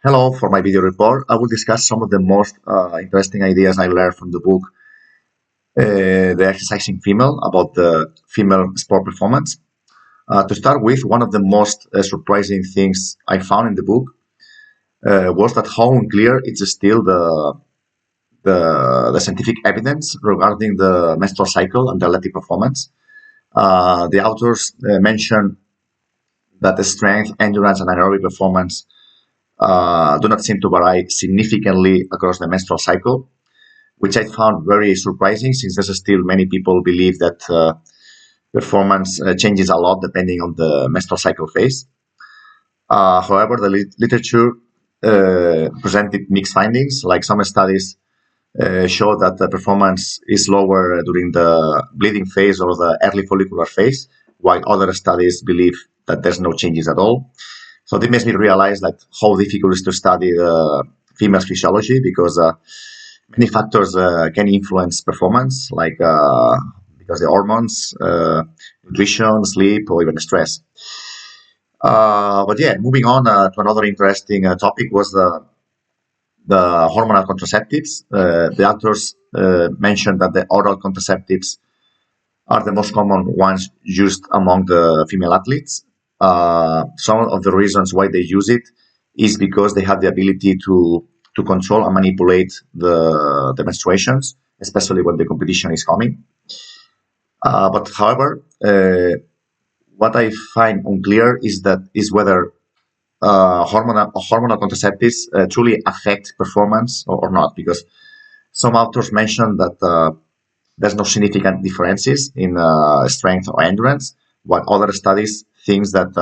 Hello, for my video report, I will discuss some of the most interesting ideas I learned from the book, The Exercising Female, about the female sport performance. To start with, one of the most surprising things I found in the book was that how unclear it's still the scientific evidence regarding the menstrual cycle and the athletic performance. The authors mention that the strength, endurance, and aerobic performance do not seem to vary significantly across the menstrual cycle, which I found very surprising since there's still many people believe that performance changes a lot depending on the menstrual cycle phase. However, the literature presented mixed findings, like some studies show that the performance is lower during the bleeding phase or the early follicular phase, while other studies believe that there's no changes at all. So this makes me realize that how difficult it is to study female physiology because many factors can influence performance, like because the hormones, nutrition, sleep, or even stress. But yeah, moving on to another interesting topic was the hormonal contraceptives. The authors mentioned that the oral contraceptives are the most common ones used among the female athletes. Some of the reasons why they use it is because they have the ability to control and manipulate the menstruations, especially when the competition is coming. But however, what I find unclear is whether hormonal contraceptives truly affect performance or not, because some authors mention that there's no significant differences in strength or endurance, while other studies think that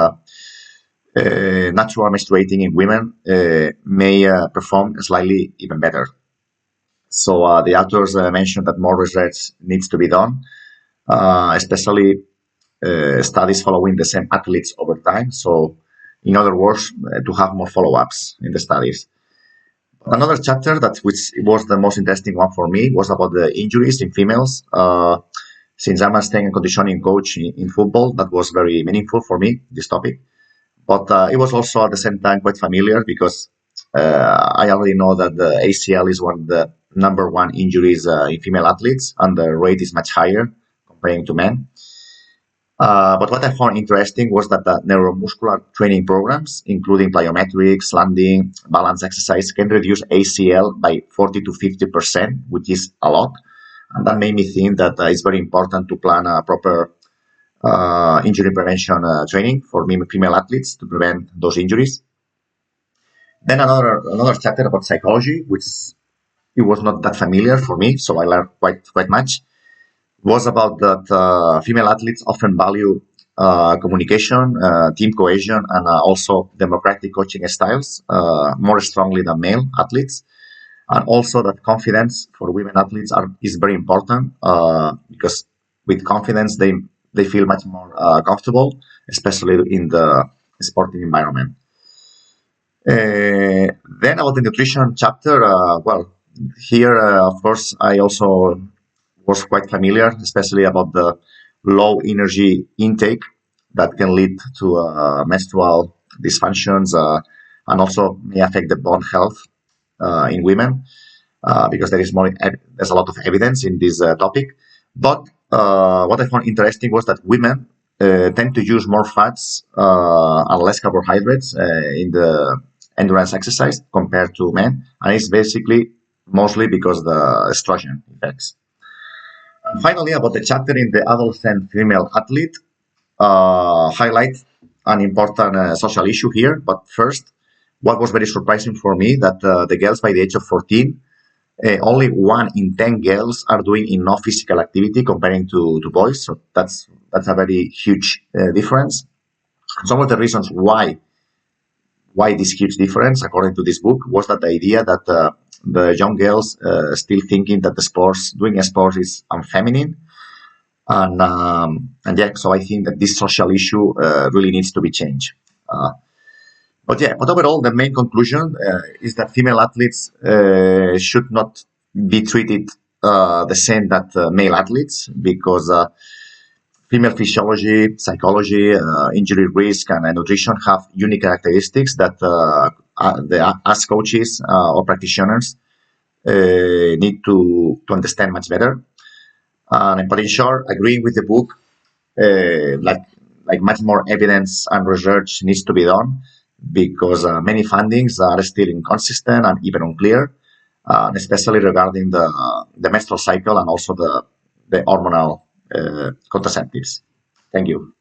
natural menstruating in women may perform slightly even better. So the authors mentioned that more research needs to be done, especially studies following the same athletes over time. So, in other words, to have more follow-ups in the studies. Another chapter which was the most interesting one for me was about the injuries in females. Since I'm a strength and conditioning coach in football, that was very meaningful for me, this topic. But it was also at the same time quite familiar because I already know that the ACL is one of the number one injuries in female athletes, and the rate is much higher comparing to men. But what I found interesting was that the neuromuscular training programs, including plyometrics, landing, balance exercise, can reduce ACL by 40 to 50%, which is a lot. And that made me think that it's very important to plan a proper injury prevention training for female athletes to prevent those injuries. Then another chapter about psychology, which it was not that familiar for me, so I learned quite much. Was about that female athletes often value communication, team cohesion, and also democratic coaching styles more strongly than male athletes. And also that confidence for women athletes is very important because with confidence they feel much more comfortable, especially in the sporting environment. Then about the nutrition chapter, well, here of course I also was quite familiar, especially about the low energy intake that can lead to menstrual dysfunctions and also may affect the bone health in women because there's a lot of evidence in this topic. But what I found interesting was that women tend to use more fats and less carbohydrates in the endurance exercise compared to men, and it's basically mostly because the estrogen effects. And finally, about the chapter in the adolescent female athlete, highlight an important social issue here. But first, what was very surprising for me that the girls by the age of 14, only 1 in 10 girls are doing enough physical activity comparing to boys. So that's a very huge difference. Some of the reasons why this huge difference, according to this book, was that the idea that the young girls still thinking that doing sports is unfeminine. And yeah, so I think that this social issue really needs to be changed. But overall, the main conclusion is that female athletes should not be treated the same that male athletes because female physiology, psychology, injury risk, and nutrition have unique characteristics that us coaches or practitioners need to understand much better. And I'm pretty sure, agreeing with the book, like much more evidence and research needs to be done because many findings are still inconsistent and even unclear, especially regarding the menstrual cycle and also the hormonal contraceptives. Thank you.